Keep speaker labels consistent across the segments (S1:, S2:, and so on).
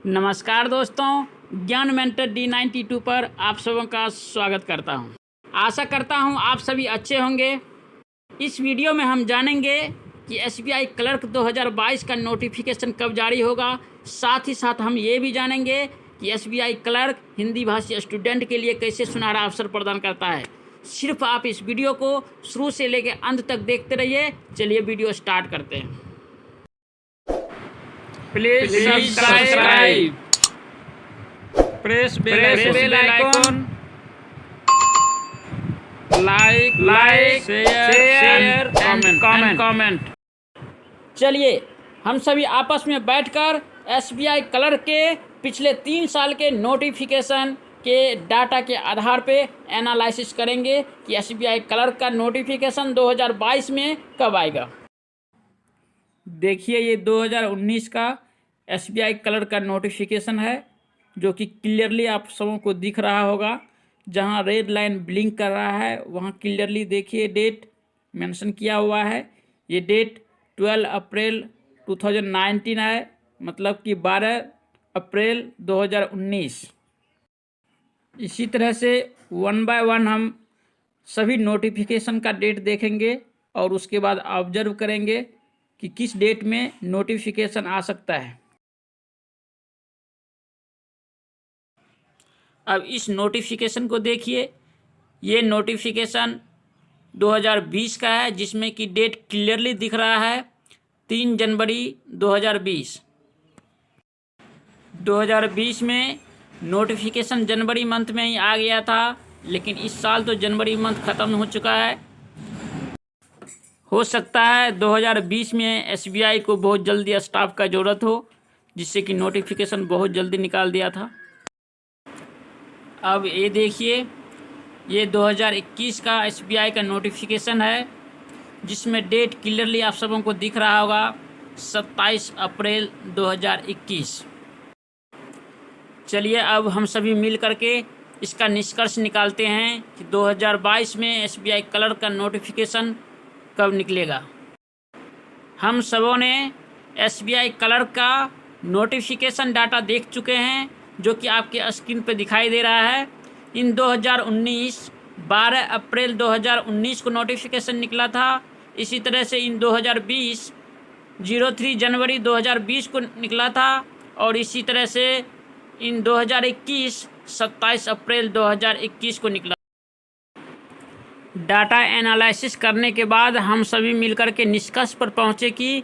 S1: नमस्कार दोस्तों, ज्ञान मेंटर D92 पर आप सबों का स्वागत करता हूं। आशा करता हूं आप सभी अच्छे होंगे। इस वीडियो में हम जानेंगे कि SBI क्लर्क 2022 का नोटिफिकेशन कब जारी होगा। साथ ही साथ हम ये भी जानेंगे कि SBI क्लर्क हिंदी भाषी स्टूडेंट के लिए कैसे सुनहरा अवसर प्रदान करता है। सिर्फ आप इस वीडियो को शुरू से लेकर अंत तक देखते रहिए। चलिए वीडियो स्टार्ट करते हैं।
S2: Please subscribe. Press bell icon. Like, share and comment.
S1: चलिए हम सभी आपस में बैठकर SBI क्लर्क के पिछले 3 साल के नोटिफिकेशन के डाटा के आधार पे एनालिसिस करेंगे कि SBI क्लर्क का नोटिफिकेशन 2022 में कब आएगा। देखिए, ये 2019 का SBI क्लर्क का नोटिफिकेशन है, जो कि क्लियरली आप सबों को दिख रहा होगा। जहां रेड लाइन ब्लिंक कर रहा है वहां क्लियरली देखिए डेट मेंशन किया हुआ है। ये डेट 12 अप्रैल 2019 है, मतलब कि 12 अप्रैल 2019। इसी तरह से 1 बाय 1 हम सभी नोटिफिकेशन का डेट देखेंगे और उसके बाद ऑब्जर्व करेंगे कि किस डेट में नोटिफिकेशन आ सकता है। अब इस नोटिफिकेशन को देखिए, ये नोटिफिकेशन 2020 का है, जिसमें कि डेट क्लियरली दिख रहा है 3 जनवरी 2020। 2020 में नोटिफिकेशन जनवरी मंथ में ही आ गया था, लेकिन इस साल तो जनवरी मंथ ख़त्म हो चुका है। हो सकता है 2020 में SBI को बहुत जल्दी स्टाफ का ज़रूरत हो, जिससे कि नोटिफिकेशन बहुत जल्दी निकाल दिया था। अब ये देखिए, ये 2021 का SBI का नोटिफिकेशन है, जिसमें डेट क्लियरली आप सबों को दिख रहा होगा 27 अप्रैल 2021। चलिए अब हम सभी मिल करके इसका निष्कर्ष निकालते हैं कि 2022 में SBI क्लर्क का नोटिफिकेशन कब निकलेगा। हम सबों ने SBI क्लर्क का नोटिफिकेशन डाटा देख चुके हैं, जो कि आपके स्क्रीन पर दिखाई दे रहा है। इन 2019 12 अप्रैल 2019 को नोटिफिकेशन निकला था। इसी तरह से इन 2020 03 जनवरी 2020 को निकला था, और इसी तरह से इन 2021 27 अप्रैल 2021 को निकला। डाटा एनालिसिस करने के बाद हम सभी मिलकर के निष्कर्ष पर पहुँचे कि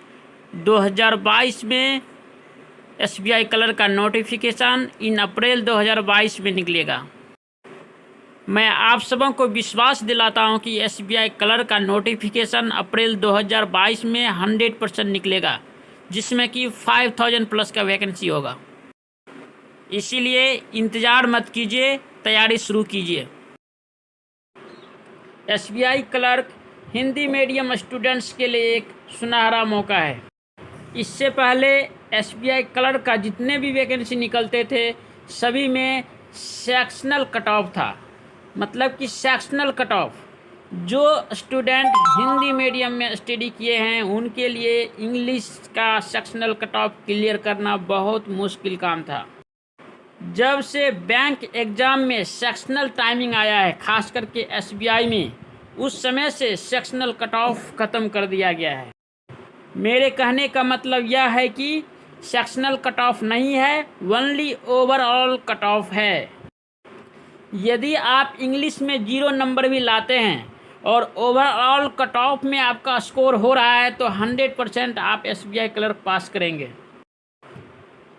S1: 2022 में SBI क्लर्क का नोटिफिकेशन इन अप्रैल 2022 में निकलेगा। मैं आप सबों को विश्वास दिलाता हूं कि SBI क्लर्क का नोटिफिकेशन अप्रैल 2022 में 100% निकलेगा, जिसमें कि 5000 प्लस का वैकेंसी होगा। इसीलिए इंतज़ार मत कीजिए, तैयारी शुरू कीजिए। SBI clerk Hindi medium students के लिए एक सुनहरा मौका है। इससे पहले SBI क्लर्क का जितने भी वैकेंसी निकलते थे, सभी में सेक्शनल कट ऑफ था। मतलब कि सेक्शनल कट ऑफ, जो स्टूडेंट हिंदी मीडियम में स्टडी किए हैं उनके लिए इंग्लिश का सेक्शनल कट ऑफ क्लियर करना बहुत मुश्किल काम था। जब से बैंक एग्ज़ाम में सेक्शनल टाइमिंग आया है, खास करके SBI में, उस समय से सेक्शनल कट ऑफ ख़त्म कर दिया गया है। मेरे कहने का मतलब यह है कि सेक्शनल कट ऑफ नहीं है, ओनली ओवरऑल कट ऑफ है। यदि आप इंग्लिश में 0 नंबर भी लाते हैं और ओवरऑल कट ऑफ में आपका स्कोर हो रहा है, तो 100% आप SBI क्लर्क पास करेंगे।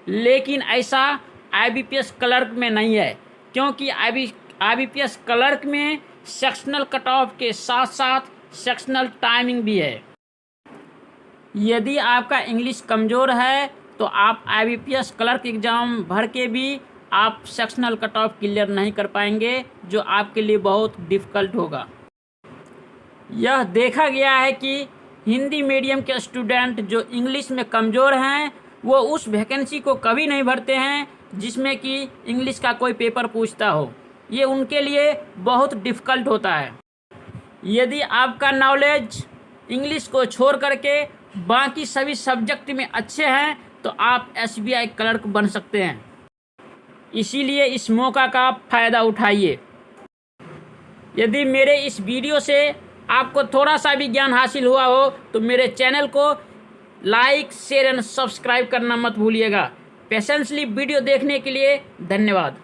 S1: लेकिन ऐसा IBPS क्लर्क में नहीं है, क्योंकि IBPS क्लर्क में सेक्शनल कट ऑफ के साथ साथ सेक्शनल टाइमिंग भी है। यदि आपका इंग्लिश कमज़ोर है तो आप IBPS क्लर्क एग्ज़ाम भर के भी आप सेक्शनल कट ऑफ क्लियर नहीं कर पाएंगे, जो आपके लिए बहुत डिफ़िकल्ट होगा। यह देखा गया है कि हिंदी मीडियम के स्टूडेंट जो इंग्लिश में कमज़ोर हैं, वो उस वैकेंसी को कभी नहीं भरते हैं जिसमें कि इंग्लिश का कोई पेपर पूछता हो। ये उनके लिए बहुत डिफ़िकल्ट होता है। यदि आपका नॉलेज इंग्लिश को छोड़ करके बाकी सभी सब्जेक्ट में अच्छे हैं, तो आप SBI क्लर्क बन सकते हैं। इसीलिए इस मौका का फ़ायदा उठाइए। यदि मेरे इस वीडियो से आपको थोड़ा सा भी ज्ञान हासिल हुआ हो तो मेरे चैनल को लाइक, शेयर एंड सब्सक्राइब करना मत भूलिएगा। पेशेंसली वीडियो देखने के लिए धन्यवाद।